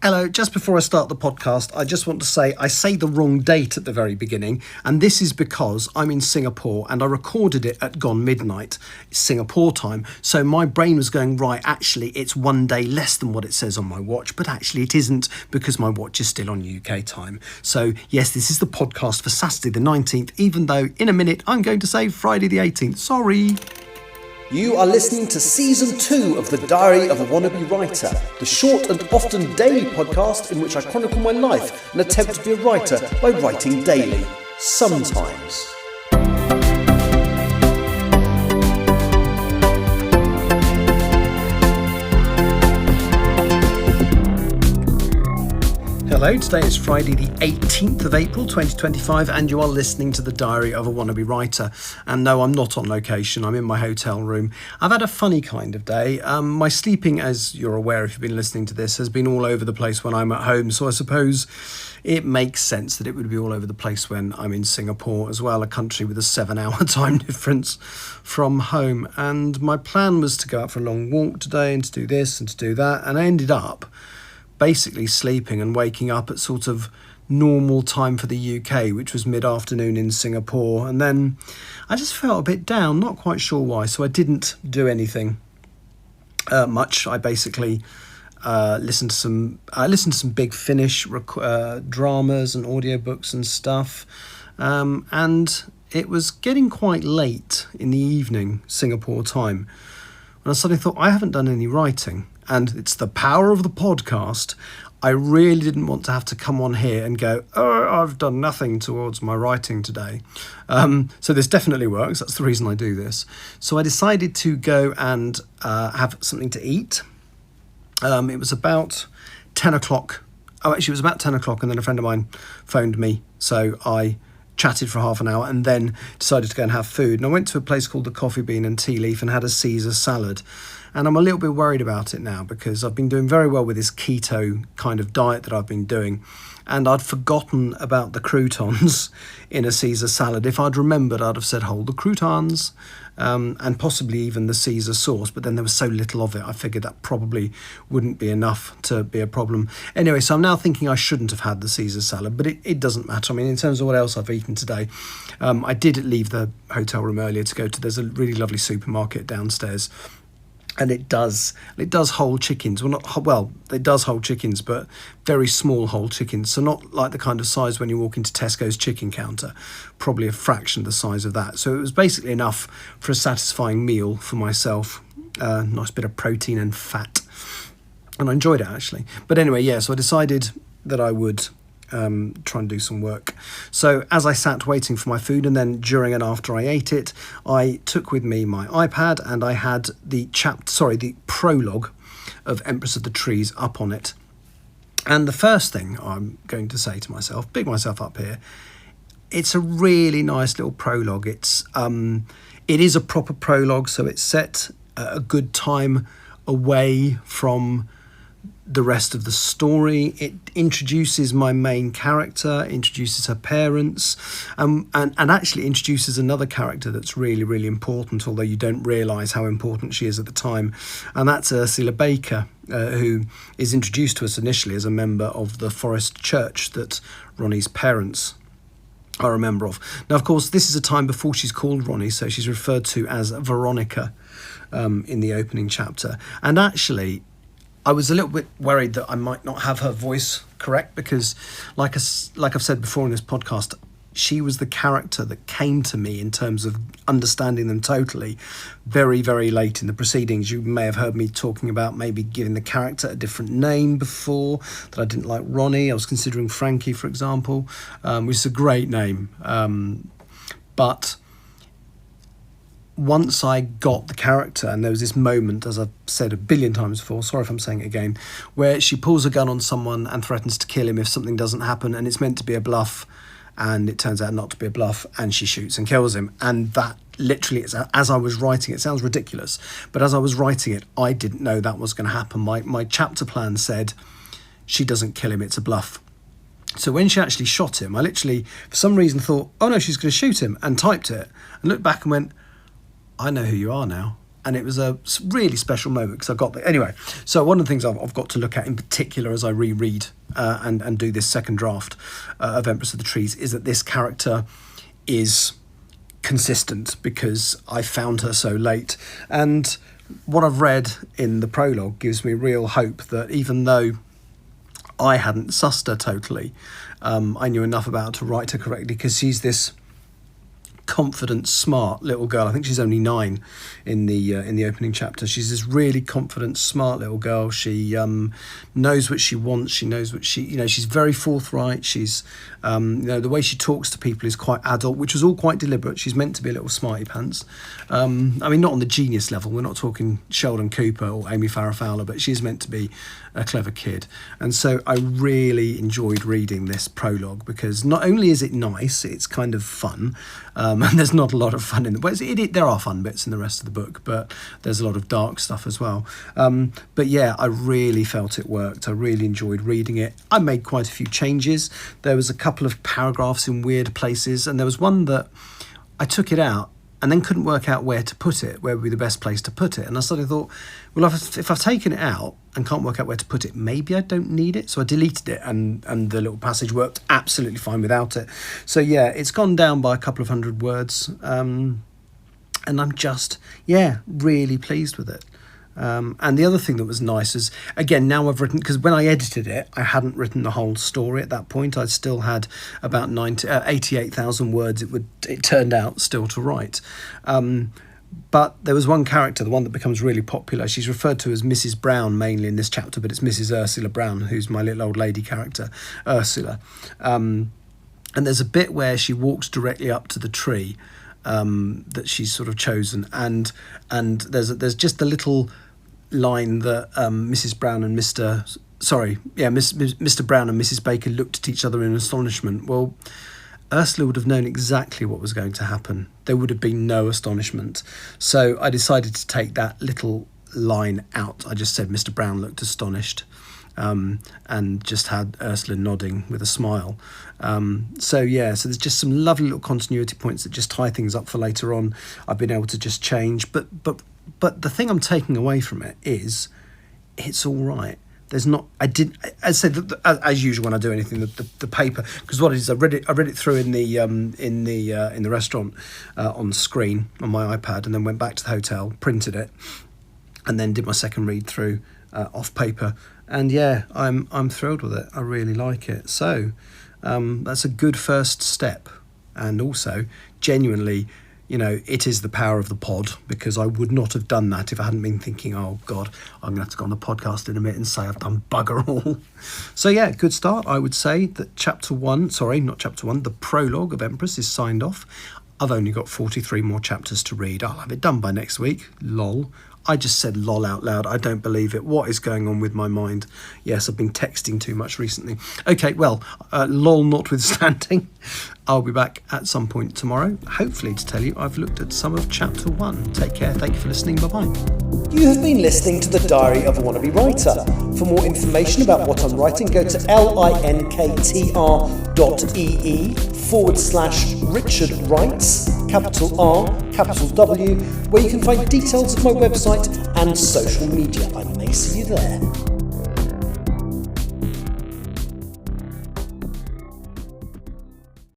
Hello, just before I start the podcast, I just want to say I say the wrong date at the very beginning, and this is because I'm in Singapore and I recorded it at gone midnight, Singapore time, so my brain was going, right, actually it's one day less than what it says on my watch, but actually it isn't because my watch is still on UK time. So yes, this is the podcast for Saturday the 19th, even though in a minute I'm going to say Friday the 18th, sorry. You are listening to Season 2 of The Diary of a Wannabe Writer, the short and often daily podcast in which I chronicle my life and attempt to be a writer by writing daily. Sometimes. Hello, today is Friday the 18th of April 2025 and you are listening to The Diary of a Wannabe Writer. And no, I'm not on location, I'm in my hotel room. I've had a funny kind of day. My sleeping, as you're aware if you've been listening to this, has been all over the place when I'm at home. So I suppose it makes sense that it would be all over the place when I'm in Singapore as well, a country with a 7-hour time difference from home. And my plan was to go out for a long walk today and to do this and to do that. And I ended up basically sleeping and waking up at sort of normal time for the UK, which was mid-afternoon in Singapore. And then I just felt a bit down, not quite sure why. So I didn't do anything much. I basically listened to some Big Finish dramas and audiobooks and stuff. And it was getting quite late in the evening, Singapore time. And I suddenly thought, I haven't done any writing. And it's the power of the podcast. I really didn't want to have to come on here and go, oh, I've done nothing towards my writing today. So this definitely works. That's the reason I do this. So I decided to go and have something to eat. It was about 10 o'clock. Oh, actually, it was about 10 o'clock. And then a friend of mine phoned me. So I chatted for half an hour and then decided to go and have food. And I went to a place called the Coffee Bean and Tea Leaf and had a Caesar salad. And I'm a little bit worried about it now because I've been doing very well with this keto kind of diet that I've been doing. And I'd forgotten about the croutons in a Caesar salad. If I'd remembered, I'd have said, hold the croutons and possibly even the Caesar sauce. But then there was so little of it, I figured that probably wouldn't be enough to be a problem. Anyway, so I'm now thinking I shouldn't have had the Caesar salad, but it doesn't matter. I mean, in terms of what else I've eaten today, I did leave the hotel room earlier to go to, there's a really lovely supermarket downstairs. And it does whole chickens. It does whole chickens, but very small whole chickens. So not like the kind of size when you walk into Tesco's chicken counter, probably a fraction of the size of that. So it was basically enough for a satisfying meal for myself. Nice bit of protein and fat. And I enjoyed it, actually. But anyway, yeah, so I decided that I would try and do some work. So as I sat waiting for my food and then during and after I ate it, I took with me my iPad and I had the prologue of Empress of the Trees up on it. And the first thing I'm going to say to myself, big myself up here, it's a really nice little prologue. It is a proper prologue, so it's set a good time away from the rest of the story. It introduces my main character, introduces her parents, and actually introduces another character that's really, really important, although you don't realise how important she is at the time, and that's Ursula Baker, who is introduced to us initially as a member of the Forest Church that Ronnie's parents are a member of. Now, of course, this is a time before she's called Ronnie, so she's referred to as Veronica in the opening chapter. And actually, I was a little bit worried that I might not have her voice correct because, like I've said before in this podcast, she was the character that came to me in terms of understanding them totally very, very late in the proceedings. You may have heard me talking about maybe giving the character a different name before, that I didn't like Ronnie. I was considering Frankie, for example, which is a great name. But once I got the character, and there was this moment, as I've said a billion times before, sorry if I'm saying it again, where she pulls a gun on someone and threatens to kill him if something doesn't happen, and it's meant to be a bluff, and it turns out not to be a bluff, and she shoots and kills him. And that literally, as I was writing, it sounds ridiculous, but as I was writing it, I didn't know that was going to happen. My chapter plan said, she doesn't kill him, it's a bluff. So when she actually shot him, I literally, for some reason, thought, oh no, she's going to shoot him, and typed it, and looked back and went, I know who you are now. And it was a really special moment because I got there. Anyway, so one of the things I've got to look at in particular as I reread and do this second draft of Empress of the Trees is that this character is consistent because I found her so late. And what I've read in the prologue gives me real hope that even though I hadn't sussed her totally, I knew enough about her to write her correctly, because she's this confident, smart little girl. I think she's only 9 in the opening chapter. She's this really confident, smart little girl. She knows what she wants. She knows what she's very forthright. She's the way she talks to people is quite adult, which was all quite deliberate. She's meant to be a little smarty pants. I mean, not on the genius level. We're not talking Sheldon Cooper or Amy Farrah Fowler, but she's meant to be a clever kid. And so I really enjoyed reading this prologue because not only is it nice, it's kind of fun. And there's not a lot of fun in it. Well, there are fun bits in the rest of the book, but there's a lot of dark stuff as well. But yeah, I really felt it worked. I really enjoyed reading it. I made quite a few changes. There was a couple of paragraphs in weird places, and there was one that I took it out and then couldn't work out where to put it, where would be the best place to put it. And I suddenly thought, well, if I've taken it out and can't work out where to put it, maybe I don't need it. So I deleted it, and the little passage worked absolutely fine without it. So yeah, it's gone down by a couple of 100 words. And I'm just, really pleased with it. And the other thing that was nice is, again, now I've written, because when I edited it, I hadn't written the whole story at that point. I still had about 88,000 words it turned out still to write. But there was one character, the one that becomes really popular. She's referred to as Mrs. Brown mainly in this chapter, but it's Mrs. Ursula Brown, who's my little old lady character, Ursula. And there's a bit where she walks directly up to the tree that she's sort of chosen, and there's just a little line that Mr. Brown and Mrs. Baker looked at each other in astonishment. Well, Ursula would have known exactly what was going to happen. There would have been no astonishment. So I decided to take that little line out. I just said Mr. Brown looked astonished, and just had Ursula nodding with a smile. So there's just some lovely little continuity points that just tie things up for later on. I've been able to just change, but the thing I'm taking away from it is it's all right. There's not. As I said, as usual when I do anything, the paper, because what it is, I read it through in the restaurant on the screen on my iPad, and then went back to the hotel, printed it, and then did my second read through off paper. And I'm thrilled with it. I really like it. So that's a good first step, and also genuinely, it is the power of the pod, because I would not have done that if I hadn't been thinking, oh God, I'm going to have to go on the podcast in a minute and say I've done bugger all. So good start. I would say that the prologue of Empress is signed off. I've only got 43 more chapters to read. I'll have it done by next week. Lol. I just said lol out loud. I don't believe it. What is going on with my mind? Yes, I've been texting too much recently. Okay, well, lol notwithstanding, I'll be back at some point tomorrow, hopefully to tell you I've looked at some of Chapter 1. Take care. Thank you for listening. Bye-bye. You have been listening to The Diary of a Wannabe Writer. For more information about what I'm writing, go to linktr.ee/Richard Writes, capital R, capital W, where you can find details of my website and social media. I may see you there.